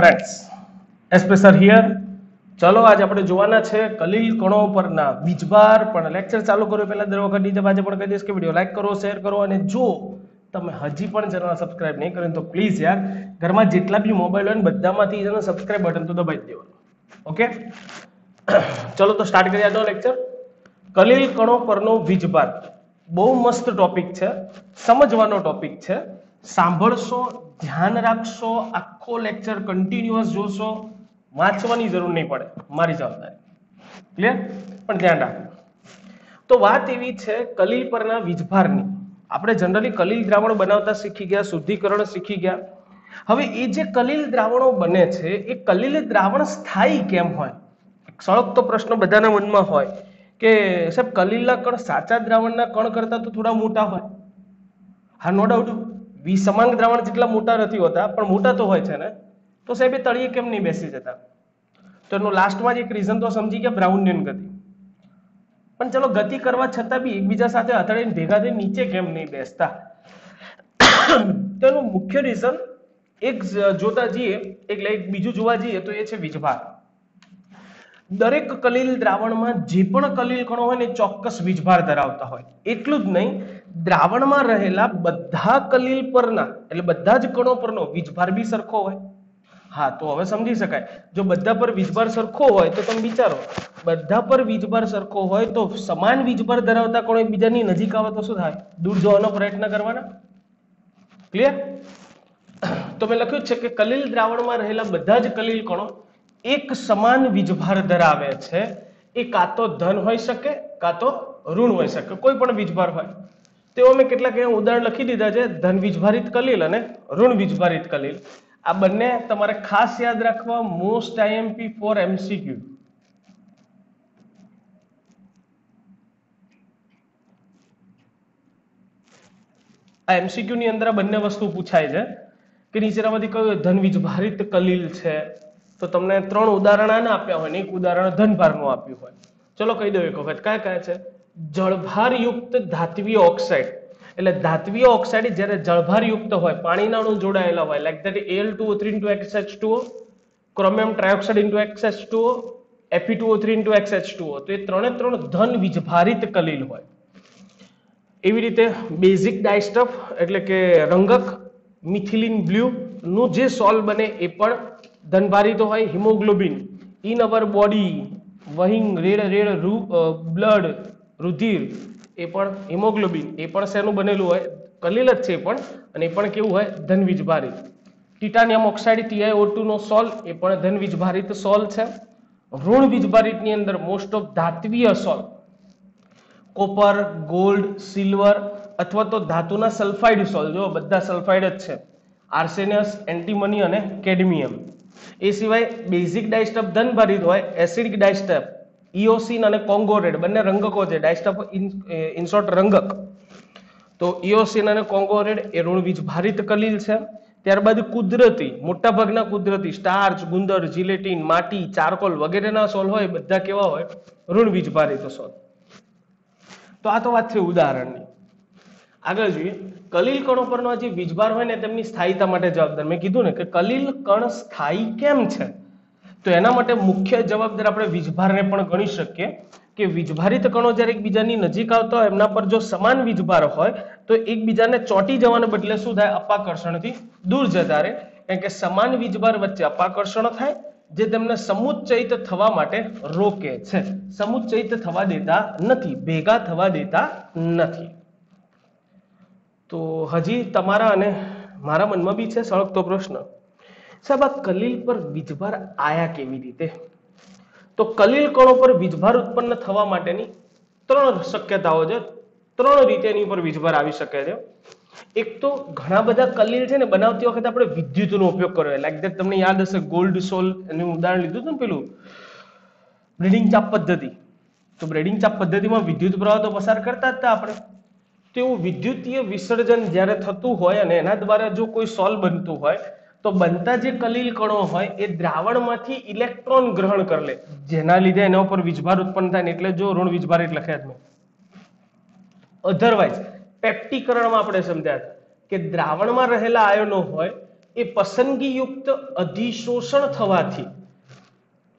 friends, SP sir here. ચલો આજે આપણે જોવાના છે કલીલ કણો પરના વીજભાર. પણ લેક્ચર ચાલુ કરો પહેલા દર વખત નીચે બાજુ પણ કહી દઈશ કે વિડીયો લાઈક કરો, શેર કરો, અને જો તમે હજી પણ ચેનલ સબસ્ક્રાઇબ નહીં કર્યું તો પ્લીઝ યાર ઘરમાં જેટલા બી મોબાઈલ હોય ને બધામાંથી ચેનલ સબસ્ક્રાઇબ બટન તો દબાવી દેવાનું. ઓકે, ચલો તો સ્ટાર્ટ કરીએ આજનો લેક્ચર. કલીલ કણો પરનો વીજભાર બહુ મસ્ત ટોપિક છે, સમજવાનો ટોપિક છે. સાંભળશો, ધ્યાન રાખશો, આખો લેક્ચર કન્ટિન્યુઅસ જોશો, વાંચવાની જરૂર નહીં પડે, મારી જવાબદારી. ક્લિયર? પણ ધ્યાન રાખો. તો વાત એવી છે કલીલ પરના વીજભારની. આપણે જનરલી કલીલ દ્રાવણ બનાવતા શીખી ગયા, શુદ્ધિકરણ શીખી ગયા. હવે એ જે કલીલ દ્રાવણો બને છે એ કલીલ દ્રાવણ સ્થાયી કેમ હોય? સળગતો પ્રશ્ન બધાના મનમાં હોય કે સાહેબ કલીલના કણ સાચા દ્રાવણના કણ કરતા તો થોડા મોટા હોય. હા, નો ડાઉટ, વિસમાંગ દ્રાવણ જેટલા મોટા નથી હોતા પણ મોટા તો હોય છે ને. તો સાહેબ એ તળિયે કેમ નહીં બેસી જતા? તો એનું લાસ્ટમાં જ એક રીઝન તો સમજી ગયા, બ્રાઉનિયન ગતિ. પણ ચલો ગતિ કરવા છતાં બી એકબીજા સાથે અથડાઈને ભેગા થઈને નીચે કેમ નહીં બેસતા? તો એનું મુખ્ય રીઝન એક જોતા જઈએ એટલે એક બીજું જોવા જઈએ તો એ છે વીજભાર. દરેક કલીલ દ્રાવણમાં જે પણ કલીલ કણો હોય ને ચોક્કસ વીજભાર ધરાવતા હોય. એટલું જ નહીં, દ્રાવણમાં રહેલા બધા કલીલ પરના એટલે બધા જ કણો પરનો વીજભાર બી સરખો હોય. હા, તો હવે સમજી શકાય. જો બધા પર વીજભાર સરખો હોય તો તમે વિચારો, બધા પર વીજભાર સરખો હોય તો સમાન વીજભાર ધરાવતા કણો એકબીજાની નજીક આવે તો શું થાય? દૂર જવાનો પ્રયત્ન કરવાના. ક્લિયર? તો મેં લખ્યું છે કે કલીલ દ્રાવણમાં રહેલા બધા જ કલીલ કણો એક સમાન વીજભાર ધરાવે છે. એ કાં તો ધન હોઈ શકે કાં તો ઋણ હોઈ શકે, કોઈ પણ વીજભાર હોય. તેઓ મેં કેટલાક ઉદાહરણ લખી દીધા છે, ધન વીજભારિત કલીલ અને ઋણ વીજભારિત કલીલ. આ બંને તમારે ખાસ યાદ રાખવા, મોસ્ટ IMP ફોર MCQ. આ MCQ ની અંદર આ બંને વસ્તુ પૂછાય છે કે નીચેનામાંથી કયું ધન વીજભારિત કલીલ છે. તો તમને 3 ઉદાહરણ આના આપ્યા હોય ને એક ઉદાહરણ ધનભારનું આપ્યું હોય. ચલો કહી દઉં એક વખત. કયા કયા છે? જળભારયુક્ત ધાત્વીય ઓક્સાઇડ. એટલે ધાત્વીય ઓક્સાઇડ જ્યારે જળભારયુક્ત હોય, પાણીના અણુ જોડાયેલા હોય, like that Al2O3 XH2O, chromium trioxide XH2O, Fe2O3 XH2O. તો એ 3 ધન વીજભારિત કલીલ હોય. એવી રીતે બેઝિક ડાયસ્ટફ એટલે કે રંગક મિથિલિન બ્લુ નું જે સોલ બને એ પણ ધનભારિત હોય. હિમોગ્લોબિન ઇન અવર બોડી, વહિંગ રેડ બ્લડ, રુધિર, એ પણ હિમોગ્લોબિન, એ પણ શેનું બનેલું હોય? કલીલ જ છે પણ, અને એ પણ કેવું હોય? ધન વીજભારિત. ટિટાનિયમ ઓક્સાઇડ TiO2 નો સોલ, એ પણ ધન વીજભારિત સોલ છે. ઋણ વીજભારિત ની અંદર મોસ્ટ ઓફ ધાત્વીય સોલ, કોપર, ગોલ્ડ, સિલ્વર અથવા તો ધાતુના સલ્ફાઇડ સોલ. જો બધા સલ્ફાઇડ જ છે, આર્સેનસ, એન્ટીમની અને કેડમિયમ. એ સિવાય બેઝિક ડાયસ્ટફ ધનભારિત હોય, એસિડિક ડાયસ્ટફ ઇઓસિન અને કોંગોરેડ બંને રંગકો છે. ડાયસ્ટફ ઇન શોર્ટ રંગક. તો ઇઓસિન અને કોંગોરેડ એ ઋણ વીજભારિત કલીલ છે. ત્યારબાદ કુદરતી, મોટા ભાગના કુદરતી સ્ટાર્ચ, ગુંદર, જીલેટિન, માટી, ચારકોલ વગેરેના સોલ હોય, બધા કેવા હોય? ઋણ વીજભારિત સોલ. તો આ તો વાત છે ઉદાહરણની. આગળ જોઈએ. કલીલ કણો પરનો જે વીજભાર હોય ને તેમની સ્થાયીતા માટે જવાબદાર. મેં કીધું ને કે કલીલ કણ સ્થાયી કેમ છે? તો એના માટે મુખ્ય જવાબદાર આપણે વીજભારને પણ ગણી શકીએ કે વીજભારિત કણો જ્યારે એકબીજાની નજીક આવતા હોય, એમના પર જો સમાન વીજભાર હોય તો એકબીજાને ચોંટી જવાને બદલે શું થાય? અપાકર્ષણથી દૂર જતા રહે. કારણ કે સમાન વીજભાર વચ્ચે અપાકર્ષણ થાય જે તેમને સમુચ્ચયિત થવા માટે રોકે છે. સમુચ્ચયિત થવા દેતા નથી, ભેગા થવા દેતા નથી. તો હજી તમારા અને મારા મનમાં બી છે સળગતો પ્રશ્ન, સાહેબ આ કલીલ પર વીજભાર આયા કેવી રીતે? તો કલીલ કણો પર વીજભાર ઉત્પન્ન થવા માટેની 3 શક્યતાઓ છે. 3 રીતે એની ઉપર વીજભાર આવી શકે છે. એક તો ઘણા બધા કલીલ છે ને બનાવતી વખતે આપણે વિદ્યુતનો ઉપયોગ કર્યો. લાઈક ધેટ તમને યાદ હશે ગોલ્ડ સોલ એનું ઉદાહરણ લીધું હતું ને પેલું બ્રેડિંગ ચાપ પદ્ધતિ. તો બ્રેડિંગ ચાપ પદ્ધતિમાં વિદ્યુત પ્રવાહ તો પસાર કરતા જ હતા આપણે. તેવું વિદ્યુતીય વિસર્જન જ્યારે થતું હોય અને એના દ્વારા જો કોઈ સોલ બનતું હોય તો બનતા જે કલીલ કણો હોય એ દ્રાવણમાંથી ઇલેક્ટ્રોન ગ્રહણ કરી લે, જેના લીધે એના ઉપર વીજભાર ઉત્પન્ન થાય. એટલે જો ઋણ વીજભારિત લખ્યા છે. અધરવાઇઝ પેપ્ટીકરણમાં આપણે સમજ્યા કે દ્રાવણમાં રહેલા આયનો હોય એ એ પસંદગીયુક્ત અધિશોષણ થવાથી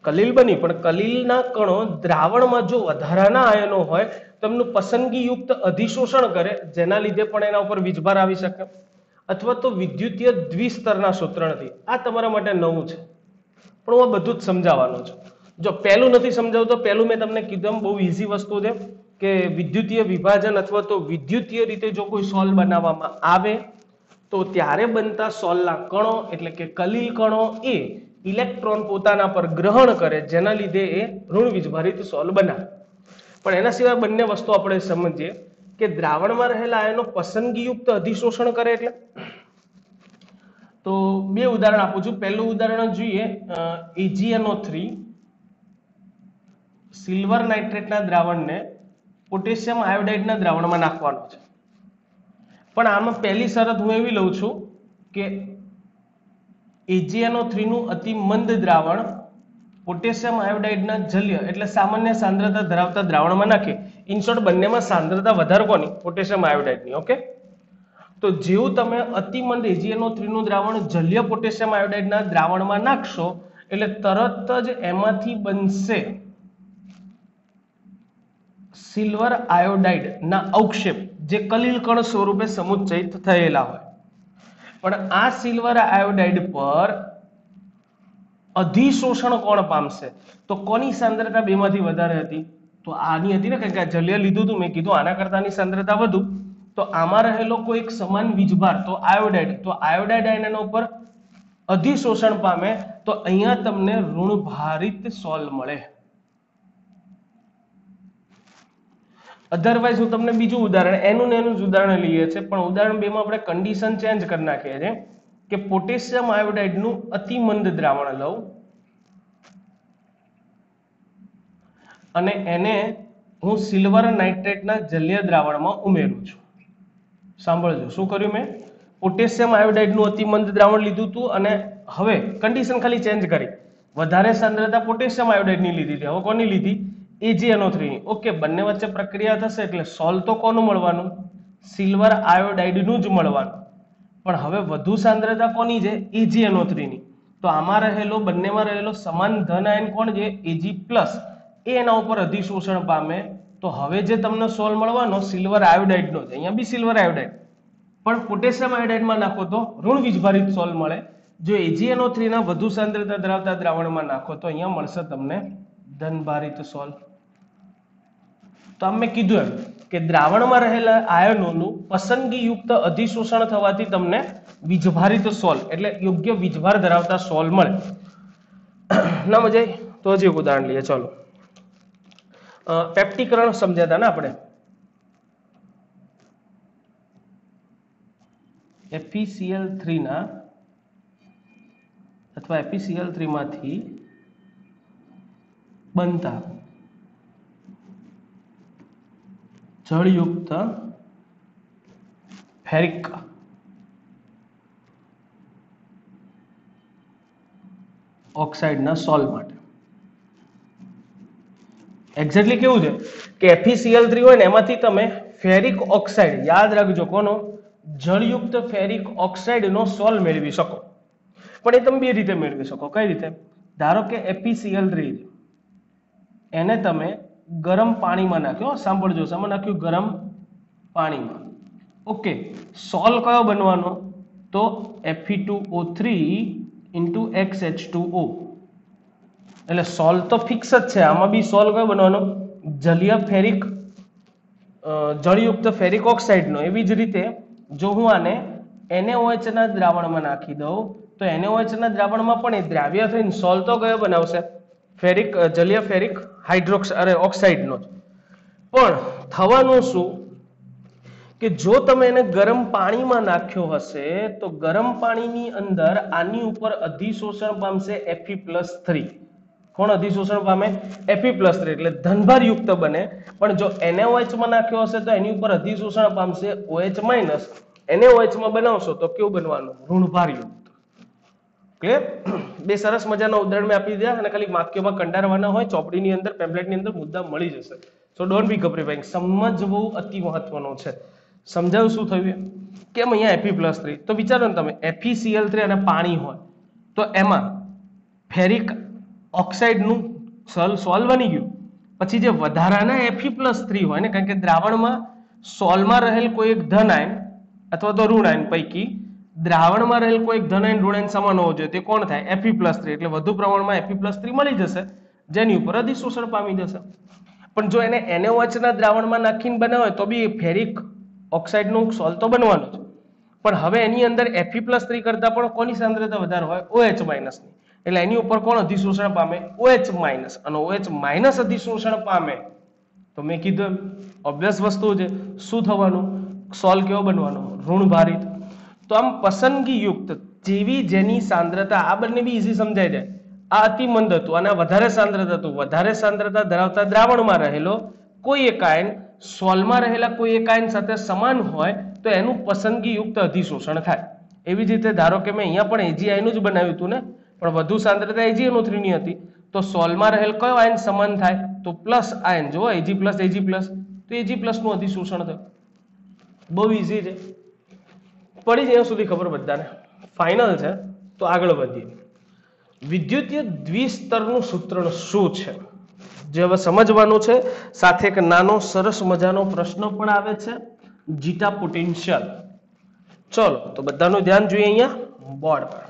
કલીલ બની, પણ કલીલના કણો દ્રાવણમાં જો વધારાના આયનો હોય તો એમનું પસંદગીયુક્ત અધિશોષણ કરે, જેના લીધે પણ એના ઉપર વીજભાર આવી શકે, અથવા તો વિદ્યુતીય દ્વિસ્તરના સૂત્રણથી. આ તમારા માટે નવું છે, પણ હું બધું જ સમજાવવાનું છું. જો પહેલું નથી સમજાવતો, પહેલું મેં તમને કીધું બહુ ઈઝી વસ્તુ છે કે વિદ્યુતીય વિભાજન અથવા તો વિદ્યુતીય રીતે જો કોઈ સોલ બનાવવામાં આવે તો ત્યારે બનતા સોલના કણો એટલે કે કલીલ કણો એ ઇલેક્ટ્રોન પોતાના પર ગ્રહણ કરે, જેના લીધે એ ઋણ વીજભારિત સોલ બનાવે. પણ એના સિવાય બંને વસ્તુ આપણે સમજીએ કે દ્રાવણમાં રહેલા આયનો પસંદગીયુક્ત અધિશોષણ કરે એટલે. તો બે ઉદાહરણ આપું છું. પહેલું ઉદાહરણ જોઈએ, AgNO3 સિલ્વર નાઇટ્રેટના દ્રાવણને પોટેશિયમ આયોડાઇડના દ્રાવણમાં નાખવાનો છે. પણ આમાં પહેલી શરત હું એવી લઉં છું કે AgNO3 નું અતિ મંદ દ્રાવણ પોટેશિયમ આયોડાઇડના જલ્ય એટલે સામાન્ય સાંદ્રતા ધરાવતા દ્રાવણમાં નાખે. ઇન શોર્ટ બંનેમાં સાંદ્રતા વધારે કોની? પોટેશિયમ આયોડાઇડની. ઓકે, તો જેવું તમે અતિ મંદ AgNO3 નું દ્રાવણ જલ્ય પોટેશિયમ આયોડાઇડના દ્રાવણમાં નાખશો એટલે તરત જ એમાંથી બનશે સિલ્વર આયોડાઇડ ના અવક્ષેપ, જે કલીલ કણ સ્વરૂપે સમુચ્ચયિત થયેલા હોય. પણ આ સિલ્વર આયોડાઇડ પર અધિશોષણ કોણ પામશે? તો કોની સાંદ્રતા બેમાંથી વધારે હતી? તો આની હતી ને, કારણ કે જલ્ય લીધું હતું, મેં કીધું આના કરતા આની સાંદ્રતા વધુ, તો આમાં રહેલો કોઈ એક સમાન વીજભાર તો આયોડાઇડ, તો આયોડાઇડ આયનનો ઉપર અધિશોષણ પામે તો અહીંયા તમને ઋણ ભારિત સોલ મળે. અધરવાઇઝ હું તમને બીજું ઉદાહરણ, એનું ને એનું જ ઉદાહરણ લઈએ છીએ, પણ ઉદાહરણ 2 માં આપણે કન્ડિશન ચેન્જ કરી નાખીએ છીએ કે પોટેશિયમ આયોડાઇડ નું અતિ મંદ દ્રાવણ લઉં અને એને હું સિલ્વર નાઇટ્રેટના જલ્ય દ્રાવણમાં ઉમેરું છું. સાંભળજો શું કર્યું મેં? પોટેશિયમ આયોડાઇડ નું અતિ મંદ દ્રાવણ લીધું હતું અને હવે કન્ડિશન ખાલી ચેન્જ કરી, વધારે સાંદ્રતા પોટેશિયમ આયોડાઇડ ની લીધી, હવે કોની લીધી? AgNO3 ની. ઓકે, બંને વચ્ચે પ્રક્રિયા થશે એટલે સોલ તો કોનું મળવાનું? સિલ્વર આયોડાઇડ નું જ મળવાનું. પણ હવે વધુ સાંદ્રતા કોની છે? AgNO3 ની. તો આમાં રહેલો, બંનેમાં રહેલો સમાન ધન આયન કોણ છે? Ag+, એ એના ઉપર અધિશોષણ પામે. તો હવે જે તમને સોલ મળવાનો સિલ્વર આયોડાઇડ નો છે, અહીંયા બી સિલ્વર આયોડાઇડ, પણ પોટેશિયમ આયોડાઇડમાં નાખો તો ઋણ વીજભારિત સોલ મળે. જો AgNO3 ના વધુ સાંદ્રતા ધરાવતા દ્રાવણમાં નાખો તો અહીંયા મળશે તમને ધનભારિત સોલ. તો આમ મેં કીધું એમ કે દ્રાવણમાં રહેલા આયનોનું પસંદગીયુક્ત અધિશોષણ થવાથી તમને વીજભારિત સોલ એટલે યોગ્ય વીજભાર ધરાવતા સોલ મળે. ના મજા આવી? તો હજી એક ઉદાહરણ લઈએ. ચલો, પેપ્ટીકરણ સમજ્યા હતા ને આપણે. FeCl3 ના અથવા FeCl3 માંથી બનતા જળયુક્ત ફેરિક ઓક્સાઇડના સોલ માટે એક્ઝેક્ટલી કેવું છે કે FeCl3 હોય ને એમાંથી તમે ફેરિક ઓક્સાઇડ, યાદ રાખજો કોનો? જળયુક્ત ફેરિક ઓક્સાઇડનો સોલ મેળવી શકો. પણ એ તમે બે રીતે મેળવી શકો. કઈ રીતે? ધારો કે FeCl3 એને તમે ગરમ પાણીમાં નાખ્યો, સાંભળજો, સામે નાખ્યું ગરમ પાણીમાં. ઓકે, સોલ કયો બનવાનો? તો Fe2O3 × XH2O. એટલે સોલ તો ફિક્સ જ છે, આમાં બી સોલ કયો બનવાનો? જલીય ફેરિક, જળયુક્ત ફેરિક ઓક્સાઇડનો. એવી જ રીતે જો હું આને NaOH ના દ્રાવણમાં નાખી દઉં તો NaOH ના દ્રાવણમાં પણ એ દ્રાવ્ય થઈને સોલ તો કયો બનાવશે? ફેરિક, જલીય ફેરિક ઓક્સાઇડનો. પણ થવાનું શું કે જો તમે એને ગરમ પાણીમાં નાખ્યો હશે તો ગરમ પાણીની અંદર આની ઉપર અધિશોષણ પામશે Fe+3. કોણ અધિશોષણ પામે? Fe+3 એટલે ધનભાર યુક્ત બને. પણ જો NaOH માં નાખ્યો હશે તો એની ઉપર અધિશોષણ પામશે OH-. NaOH માં બનાવશો તો કેવું બનવાનું? ઋણભાર યુક્ત. ક્લિયર? બે સરસ મજાના ઉદાહરણ મેં આપી દીધા અને ખાલી વાક્યોમાં કંડારવાના હોય. ચોપડીની અંદર, પેમ્પલેટની અંદર મુદ્દા મળી જશે. સો ડોન્ટ બી ગભરાઈ. સમજવું અતિ મહત્વનું છે. સમજાયું શું થયું? કેમ અહીંયા Fe+3? તો વિચારો ને તમે, FeCl3 અને પાણી હોય તો એમાં ફેરિક ઓક્સાઇડનું સોલ બની ગયું. પછી જે વધારાના Fe+3 હોય ને, કારણ કે દ્રાવણમાં સોલમાં રહેલ કોઈ એક ધન આયન અથવા તો ઋણ આયન પૈકી દ્રાવણમાં રહેલ કોઈ એક ધન આયન ઋણ આયન સમાન હોવો જોઈએ. તે કોણ થાય? Fe+3. એટલે વધુ પ્રમાણમાં Fe+3 મળી જશે, જેની ઉપર અધિશોષણ પામી જશે. પણ જો એને NaOH ના દ્રાવણમાં નાખીને બનાવે તો બી ફેરિક ઓક્સાઇડનું સોલ તો બનવાનું છે. પણ હવે એની અંદર Fe+3 કરતા પણ કોની સાંદ્રતા વધારે હોય? OH- ની. એટલે એની ઉપર કોણ અધિશોષણ પામે? OH-. અને OH- અધિશોષણ પામે તો મેં કીધું ઓબ્વિયસ વસ્તુ છે. શું થવાનું? સોલ કેવો બનવાનો? ઋણભારિત. તો આમ પસંદગી યુક્ત જેવી જેની સાંદ્રતા, આ બંને બી ઈઝી સમજાય જાય. આ અતિ મંદ હતું અને વધારે સાંદ્રતા હતું. વધારે સાંદ્રતા ધરાવતા દ્રાવણમાં રહેલો કોઈ એક આયન સોલમાં રહેલા કોઈ એક આયન સાથે સમાન હોય તો એનું પસંદગી યુક્ત અધિશોષણ થાય. એવી જ રીતે ધારો કે મેં અહીંયા પણ AgI નું જ બનાવ્યું હતું ને, પણ વધુ સાંદ્રતા AgNO3 ની હતી. તો સોલમાં રહેલ કયો આયન સમાન થાય? તો પ્લસ આયન. જો Ag+, તો Ag+ નું અધિશોષણ થયું. બહુ ઈઝી છે. પડી જ્યાં સુધી ખબર બધાને. ફાઇનલ છે તો આગળ વધીએ. વિદ્યુતીય દ્વિસ્તરનું સૂત્ર શું છે જે હવે સમજવાનું છે. સાથે એક નાનો સરસ મજાનો પ્રશ્ન પણ આવે છે, જીટા પોટેન્શિયલ. ચલો તો બધાનું ધ્યાન જોઈએ અહીંયા બોર્ડ પર.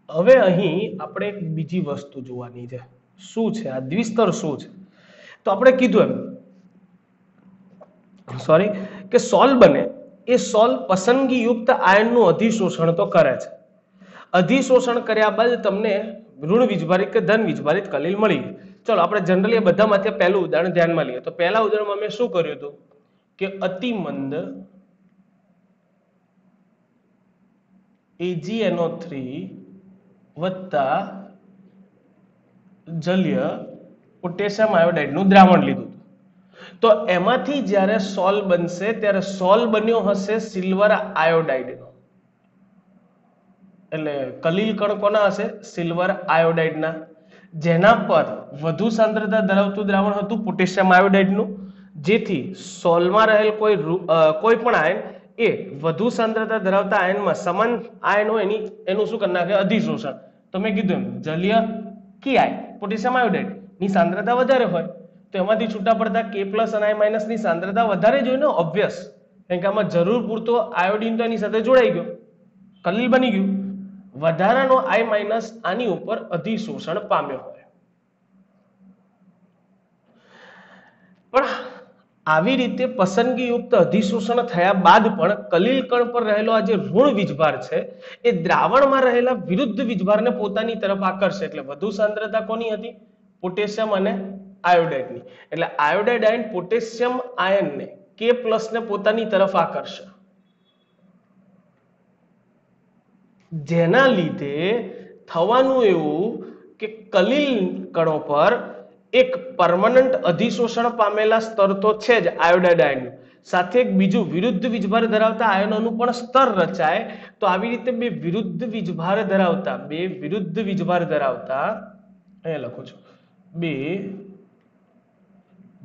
હવે અહીં આપણે એક બીજી વસ્તુ જોવાની છે. શું છે આ દ્વિસ્તર? શું છે? તો આપણે કીધું કે સોલ બને એ સોલ પસંદગી યુક્ત આયનનું અધિશોષણ તો કરે છે. અધિશોષણ કર્યા બાદ તમને ઋણ વીજભારિત કે ધન વીજભારિત કલીલ મળી ગયું. ચલો આપણે જનરલી બધામાંથી પહેલું ઉદાહરણ ધ્યાનમાં લઈએ. તો પહેલા ઉદાહરણમાં મેં શું કર્યું હતું કે અતિમંદ AgNO3 વત્તા જલીય પોટેશિયમ આયોડાઇડનું દ્રાવણ લીધું. તો એમાંથી જ્યારે સોલ બનશે ત્યારે સોલ બન્યો હશે સિલ્વર આયોડાઇડનો. એટલે કલીલ કણ કોના હશે? સિલ્વર આયોડાઇડના. જેના પર વધુ સાંદ્રતા ધરાવતું દ્રાવણ હતું પોટેશિયમ આયોડાઇડનું. જેથી સોલમાં રહેલ કોઈ પણ આયન એ વધુ સાંદ્રતા ધરાવતા આયનમાં સમાન આયન હોય એનું શું કરી નાખે? અધિશોષણ. તો મેં કીધું એમ જલીય કી આયન પોટેશિયમ આયોડાઇડ ની સાંદ્રતા વધારે હોય તો એમાંથી છૂટા પડતા K+ અને I- ની સાંદ્રતા વધારે જ હોય ને, ઓબ્વિયસ. કારણ કે આમાં જરૂર પૂરતો આયોડીન તો એની સાથે જોડાઈ ગયો, કલીલ બની ગયું. વધારાનો I- આની ઉપર અધિશોષણ પામ્યો હોય. પણ આવી રીતે પસંદગી યુક્ત અધિશોષણ થયા બાદ પણ કલીલ કણ પર રહેલો આ જે ઋણ વીજભાર છે એ દ્રાવણમાં રહેલા વિરુદ્ધ વીજભારને પોતાની તરફ આકર્ષે. એટલે વધુ સાંદ્રતા કોની હતી? પોટેશિયમ અને આયોડાઇડની. એટલે આયોડાઇડ આયન પોટેશિયમ આયનને K+ ને પોતાની તરફ આકર્ષે. જેના લીધે થવાનું એવું કે કલીલ કણો પર એક પરમનન્ટ અધિશોષણ પામેલા સ્તર તો છે જ આયોડાઇડ આયનનું, સાથે એક બીજું વિરુદ્ધ વીજભાર ધરાવતા આયનોનું પણ સ્તર રચાય. તો આવી રીતે બે વિરુદ્ધ વીજભાર ધરાવતા અહીંયા લખું છું, બે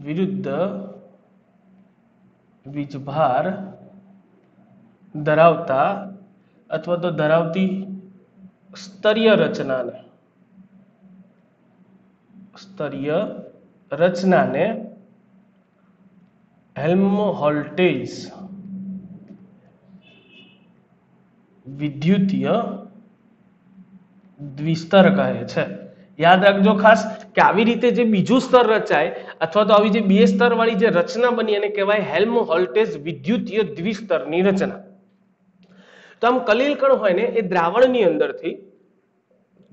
વિરુદ્ધ વીજભાર ધરાવતા અથવા તો ધરાવતી સ્તરીય રચનાને હેલ્મહોલ્ટ્ઝ વિદ્યુતીય દ્વિસ્તર કહે છે. યાદ રાખજો ખાસ કે આવી રીતે જે બીજું સ્તર રચાય અથવા તો આવી જે બે સ્તર વાળી જે રચના બની એને કહેવાય હેલ્મહોલ્ટ્ઝ વિદ્યુતીય દ્વિસ્તરની રચના. તો આમ કલીલ કણ હોય ને એ દ્રાવણની અંદરથી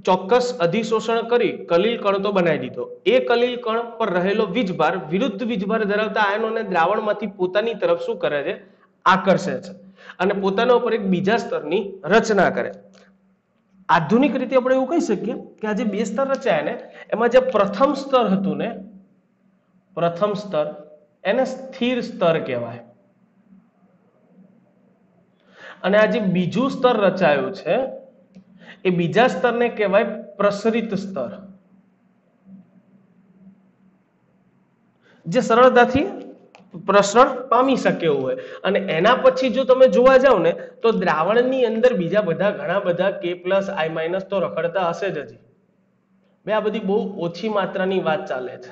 ચોક્કસ અધિશોષણ કરી કલીલ કણ તો બનાવી દીધો. એ કલીલ કણ પર રહેલો વીજભાર વિરુદ્ધ વીજભાર ધરાવતા આયનોને દ્રાવણમાંથી પોતાની તરફ શું કરે છે? આકર્ષે છે અને પોતાના ઉપર એક બીજા સ્તરની રચના કરે. આધુનિક રીતે આપણે એવું કહી શકીએ કે આ જે બે સ્તર રચાયા ને એમાં જે પ્રથમ સ્તર હતું ને, પ્રથમ સ્તર એને સ્થિર સ્તર કહેવાય. અને આ જે બીજું સ્તર રચાયું છે એ બીજા સ્તરને કહેવાય પ્રસરિત સ્તર. જે સરળતાથી પ્રસરણ પામી શકે એવું હોય. અને એના પછી જો તમે જોવા જાવ ને તો દ્રાવણની અંદર બીજા બધા ઘણા બધા K+I- તો રખડતા હશે જ હજી. આ બધી બહુ ઓછી માત્રાની વાત ચાલે છે.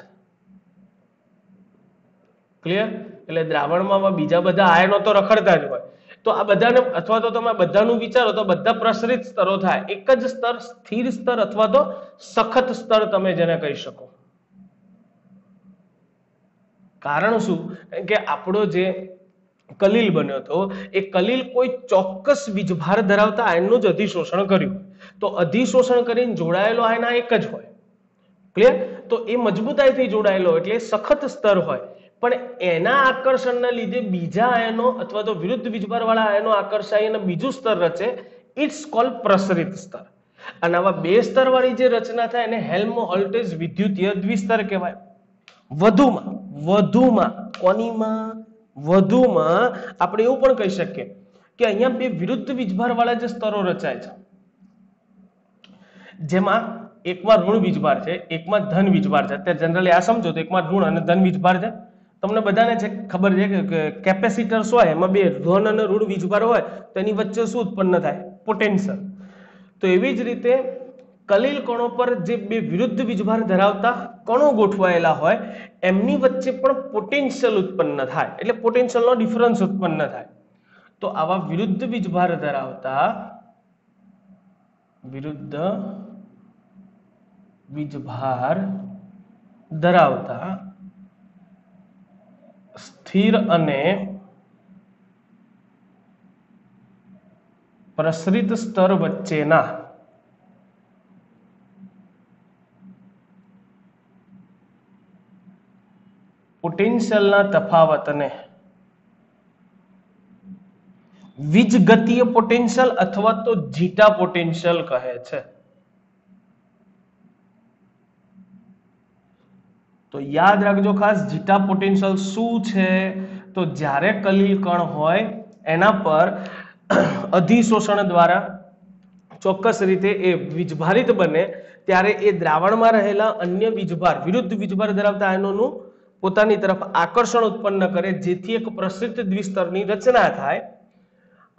ક્લિયર? એટલે દ્રાવણમાં બીજા બધા આયનો તો રખડતા જ હોય. તો આ બધાને અથવા તો તમે બધાનું વિચારો તો બધા પ્રસરિત સ્તરો થાય. એક જ સ્તર સ્થિર સ્તર અથવા તો સખત સ્તર તમે જેને કહી શકો. કારણ શું કે આપણો જે કલીલ બન્યો હતો એ કલીલ કોઈ ચોક્કસ વીજભાર ધરાવતા આયનનું જ અધિશોષણ કર્યું. તો અધિશોષણ કરીને જોડાયેલો આયન આ એક જ હોય. ક્લિયર? તો એ મજબૂતાઈથી જોડાયેલો એટલે સખત સ્તર હોય. પણ એના આકર્ષણના લીધે બીજા આયનો અથવા તો વિરુદ્ધ વીજભાર વાળા આયનો આકર્ષાય અને બીજું સ્તર રચે. ઇટ્સ કોલ્ડ પ્રસરિત સ્તર. અને આવા બે સ્તર વાળી જે રચના થાય એને હેલ્મહોલ્ટ્ઝ વિદ્યુતીય દ્વિસ્તર કહેવાય. વધુમાં આપણે એવું પણ કહી શકીએ કે અહીંયા બે વિરુદ્ધ વીજભાર વાળા જે સ્તરો રચાય છે જેમાં એકમાં ઋણ વીજભાર છે, એકમાં ધન વીજભાર છે. અત્યારે જનરલી આ સમજો તો એકમાં ઋણ અને ધન વીજભાર છે. તમને બધાને છે ખબર છે કે કેપેસિટર્સ હોય એમાં બે ધન અને ઋણ વીજભાર હોય તો એની વચ્ચે શું ઉત્પન્ન થાય? પોટેન્શિયલ. તો એવી જ રીતે કલીલ કણો પર જે બે વિરુદ્ધ વીજભાર ધરાવતા કણો ગોઠવાયેલા હોય એમની વચ્ચે પણ પોટેન્શિયલ ઉત્પન્ન થાય. એટલે પોટેન્શિયલનો ડિફરન્સ ઉત્પન્ન થાય. તો આવા વિરુદ્ધ વીજભાર ધરાવતા સ્થિર અને પ્રસરિત સ્તર વચ્ચેના પોટેન્શિયલના તફાવતને વીજગતીય પોટેન્શિયલ અથવા તો જીટા પોટેન્શિયલ કહે છે. તો યાદ રાખજો ખાસ, જીટા પોટેન્શિયલ શું છે? તો જ્યારે કલીલ કણ હોય એના પર અધિશોષણ દ્વારા ચોક્કસ રીતે એ વીજભારિત બને ત્યારે એ દ્રાવણમાં રહેલા અન્ય વીજભાર વિરુદ્ધ વીજભાર ધરાવતા આયનોનું પોતાની તરફ આકર્ષણ ઉત્પન્ન કરે જેથી એક પ્રસરિત દ્વિસ્તરની રચના થાય.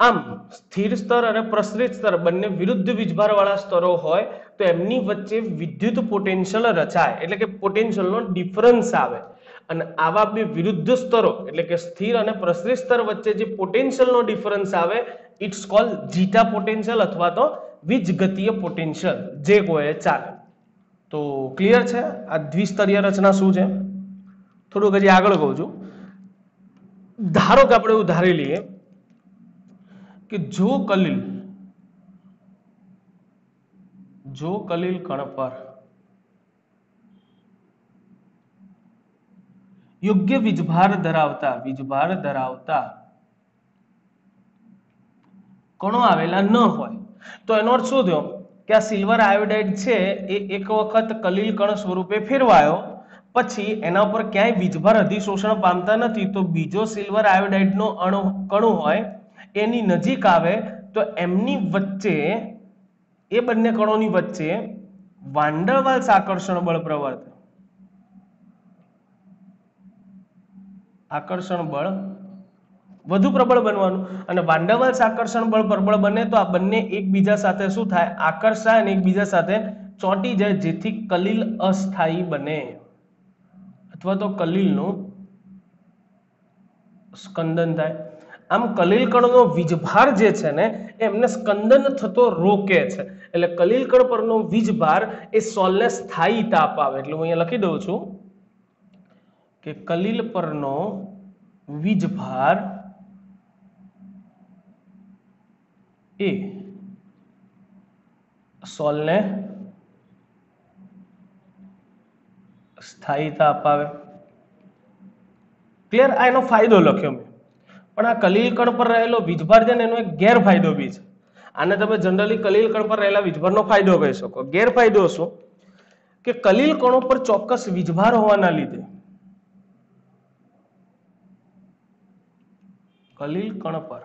આમ સ્થિર સ્તર અને પ્રસરિત સ્તર બંને વિરુદ્ધ વીજભાર વાળા સ્તરો હોય તો એમની વચ્ચે વિદ્યુત પોટેન્શિયલ રચાય એટલે કે પોટેન્શિયલનો ડિફરન્સ આવે. અને આવા બે વિરુદ્ધ સ્તરો એટલે કે સ્થિર અને પ્રસરિત સ્તર વચ્ચે જે પોટેન્શિયલનો ડિફરન્સ આવે ઇટ્સ કોલ્ડ જીટા પોટેન્શિયલ અથવા તો વીજગતીય પોટેન્શિયલ, જે કોઈ ચાલે. તો ક્લિયર છે આ દ્વિસ્તરીય રચના શું છે? થોડુંક હજી આગળ કહું છું. ધારો કે આપણે એવું ધારી લઈએ કે જો કલીલ કણ પર યોગ્ય વીજભાર ધરાવતા કણો આવેલા ન હોય તો એનો અર્થ શું થયો કે આ સિલ્વર આયોડાઇડ છે એ એક વખત કલીલ કણ સ્વરૂપે ફેરવાયો પછી એના ઉપર ક્યાંય વીજભાર અધિશોષણ પામતા નથી તો બીજો સિલ્વર આયોડાઇડનો કણો હોય એની નજીક આવે તો એમની વચ્ચે એ બંને કણોની વચ્ચે વાન ડર વાલ્સ આકર્ષણ બળ પ્રવર્તે. આકર્ષણ બળ વધુ પ્રબળ બનવાનું અને વાન ડર વાલ્સ આકર્ષણ બળ પ્રબળ બને તો આ બંને એકબીજા સાથે શું થાય? આકર્ષાય અને એકબીજા સાથે ચોંટી જાય જેથી કલીલ અસ્થાયી બને અથવા તો કલીલનું સ્કંદન થાય. આમ કલીલ કણનો વીજભાર જે છે ને એમને સ્કંદન થતો રોકે છે. એટલે કલીલ કણ પરનો વીજભાર એ સોલને સ્થાયીતા અપાવે. એટલે હું અહીંયા લખી દઉં છું કે કલીલ પરનો વીજભાર એ સોલને સ્થાયીતા અપાવે. ક્લિયર? આ એનો ફાયદો લખ્યો મેં. પણ આ કલીલ કણ પર રહેલો વીજભાર છે ને એનો એક ગેરફાયદો બી છે. આને તમે જનરલી કલીલ કણ પર રહેલા વીજભારનો ફાયદો કહી શકો. ગેરફાયદો શું? કે કલીલ કણો પર ચોક્કસ વીજભાર હોવાના લીધે કલીલ કણ પર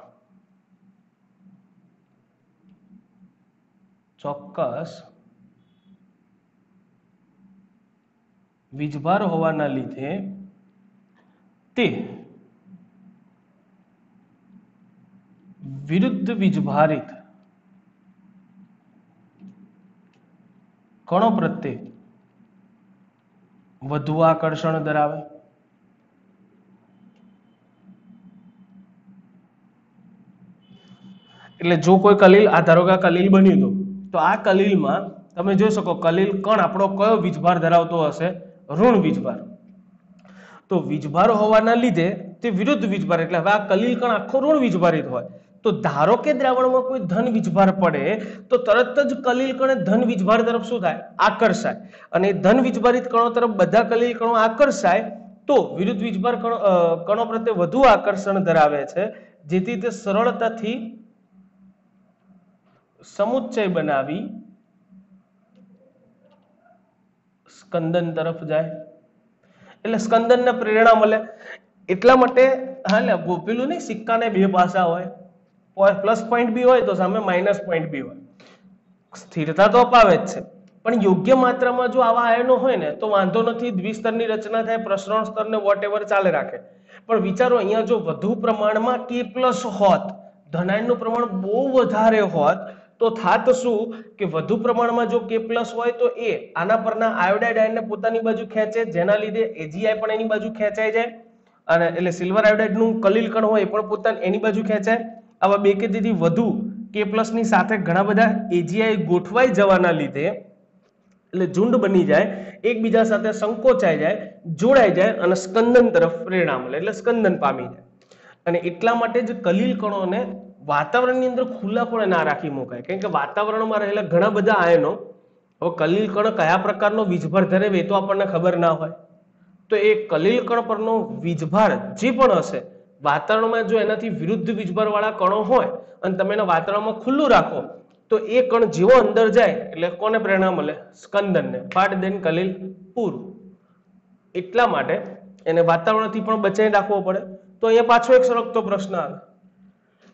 ચોક્કસ વીજભાર હોવાના લીધે તે વિરુદ્ધ વીજભારિત કણો પ્રત્યે વધુ આકર્ષણ ધરાવે. એટલે જો કોઈ કલીલ, આ ધારો કે આ કલીલ બન્યું હતું, તો આ કલીલમાં તમે જોઈ શકો કલીલ કણ આપણો કયો વીજભાર ધરાવતો હશે? ઋણ વીજભાર. તો વીજભાર હોવાના લીધે તે વિરુદ્ધ વીજભાર, એટલે હવે આ કલીલ કણ આખો ઋણ વીજભારિત હોય, તો ધારો કે દ્રાવણમાં કોઈ ધન વીજભાર પડે તો તરત જ કલીલ કણ ધન વીજભાર તરફ શું થાય? આકર્ષાય. અને ધન વીજભારિત કણો તરફ બધા કલીલ કણો આકર્ષાય તો વિરુદ્ધ વીજભાર કણો પ્રત્યે વધુ આકર્ષણ ધરાવે છે, જેથી તે સરળતાથી સમુચ્ચય બનાવી સ્કંદન તરફ જાય. એટલે સ્કંદનને પ્રેરણા મળે. એટલા માટે હા પેલું નહીં, સિક્કાને બે પાસા હોય, પ્લસ પોઈન્ટ બી હોય તો સામે માઇનસ પોઈન્ટ બી હોય. સ્થિરતા તો અપાવે જ છે, પણ યોગ્ય માત્રામાં જો આવા આયનો હોય ને તો વાંધો નથી, દ્વિસ્તરની રચના થાય, પ્રસરણ સ્તરને વોટ એવર ચાલે રાખે. પણ વિચારો અહીંયા જો વધુ પ્રમાણમાં K+ હોત, ધનાયનનું પ્રમાણ બહુ વધારે હોત, તો થાત શું કે વધુ પ્રમાણમાં જો K+ હોય તો એ આના પરના આયોડાઇડ આયનને પોતાની બાજુ ખેંચે, જેના લીધે AgI પણ એની બાજુ ખેંચાઈ જાય, અને એટલે સિલ્વર આયોડાઇડનું કલીલ કણ હોય એ પણ પોતાની એની બાજુ ખેંચાય. આવા બે કે તેથી વધુ K+ ની સાથે ઘણા બધા AgI ગોઠવાઈ જવાના લીધે એટલે ઝુંડ બની જાય, એકબીજા સાથે સંકોચાઈ જાય, જોડાઈ જાય અને સ્કંદન તરફ પ્રેરણા મળે, એટલે સ્કંદન પામી જાય. અને એટલા માટે જ કલીલ કણોને વાતાવરણની અંદર ખુલ્લાપણે ના રાખી મુકાય, કારણ કે વાતાવરણમાં રહેલા ઘણા બધા આયનો, હવે કલીલ કણ કયા પ્રકારનો વીજભાર ધરાવે એ તો આપણને ખબર ના હોય, તો એ કલીલ કણ પરનો વીજભાર જે પણ હશે, વાતાવરણમાં જો એનાથી વિરુદ્ધ વીજભાર વાળા કણો હોય અને તમે એને વાતાવરણમાં ખુલ્લું રાખો તો એ કણ જેવો અંદર જાય એટલે કોને પ્રેરણા મળે? સ્કંદનને. પાડ દેન કલીલ પૂર. એટલા માટે એને વાતાવરણથી પણ બચાવી રાખવો પડે. તો અહીંયા પાછો એક સળગતો પ્રશ્ન આવે,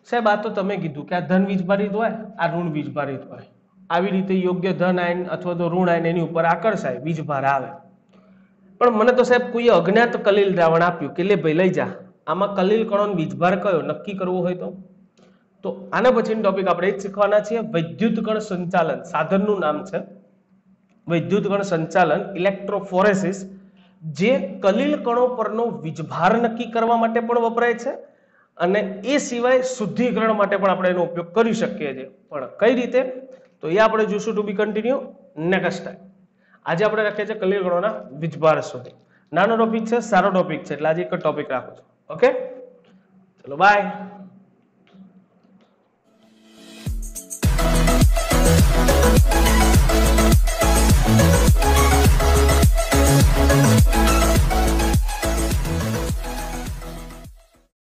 સાહેબ આ તો તમે કીધું કે આ ધન વીજભારિત હોય, આ ઋણ વીજભારિત હોય, આવી રીતે યોગ્ય ધન આયન અથવા તો ઋણ આયન એની ઉપર આકર્ષાય, વીજભાર આવે. પણ મને તો સાહેબ કોઈએ અજ્ઞાત કલીલ દ્રાવણ આપ્યું કે લે ભાઈ લઈ જા, આમાં કલીલ કણોનો વીજભાર કયો નક્કી કરવો હોય તો આના પછીનો ટોપિક આપણે એ જ શીખવાના છીએ, વૈદ્યુત કણ સંચાલન. સાધનનું નામ છે વૈદ્યુત કણ સંચાલન, ઇલેક્ટ્રોફોરેસિસ, જે કલીલ કણો પરનો વીજભાર નક્કી કરવા માટે પણ વપરાય છે અને એ સિવાય શુદ્ધિકરણ માટે પણ આપણે એનો ઉપયોગ કરી શકીએ છીએ. પણ કઈ રીતે તો એ આપણે જોશું. ટુ બી કન્ટિન્યુ નેક્સ્ટ ટાઈમ. આજે આપણે રાખીએ છીએ કલીલ કણોના વીજભાર સુધી. નાનો ટોપિક છે, સારો ટોપિક છે, એટલે આજે એક જ ટોપિક રાખો છો. ઓકે, ચલો બાય.